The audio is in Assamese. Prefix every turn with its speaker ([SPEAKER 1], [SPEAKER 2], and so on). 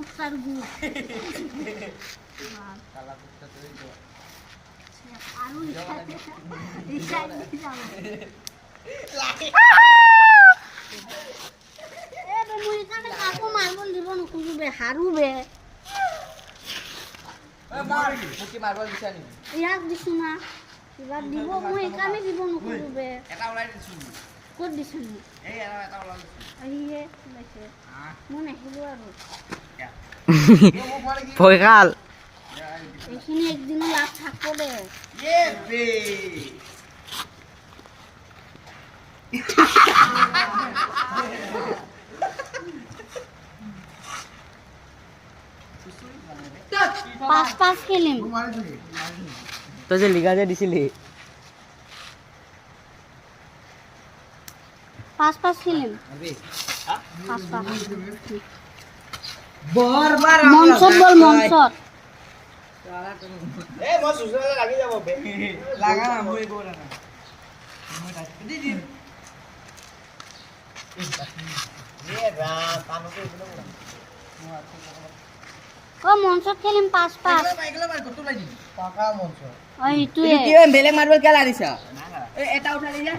[SPEAKER 1] কুত্তার গু
[SPEAKER 2] কালা কুত্তা তো এই তো
[SPEAKER 1] আরো ইশাই যাবে এ বে মুই কানে কাকু মারবল দিব নকুবে হারুবে
[SPEAKER 2] এ মার মুকি মারবল দিছা নি
[SPEAKER 1] ইয়াক দিছু না এবার দিব মুই কানে দিব নকুবে
[SPEAKER 2] এটা ওলাই দিছু
[SPEAKER 1] কত দিছু
[SPEAKER 2] এই এটা ওলাই দিছু
[SPEAKER 1] আইয়ে লাইছে মনে হিলো আৰু
[SPEAKER 3] ভয়কাল
[SPEAKER 1] এইখিনি একদিনও লাভ থাকব দে
[SPEAKER 2] এ বে
[SPEAKER 1] পাঁচ খেলিম
[SPEAKER 3] তই যে লিগা যে দিছিলি
[SPEAKER 1] পাঁচ খেলিম পাঁচ
[SPEAKER 3] বৰবাৰ
[SPEAKER 1] মঞ্চত বল মঞ্চত
[SPEAKER 2] এ মই সুসলে লাগি যাব বে লাগা না মই গো না মই দি দি এ রাম কানুকে বলে
[SPEAKER 1] ও মঞ্চত খেলিম পাঁচ
[SPEAKER 2] এগুলা মার কত লাগি পাকা মঞ্চ
[SPEAKER 1] ও ইটুয়ে
[SPEAKER 3] কি বেলেগ মাৰ্বল কেলা দিছ এটা উঠালি যে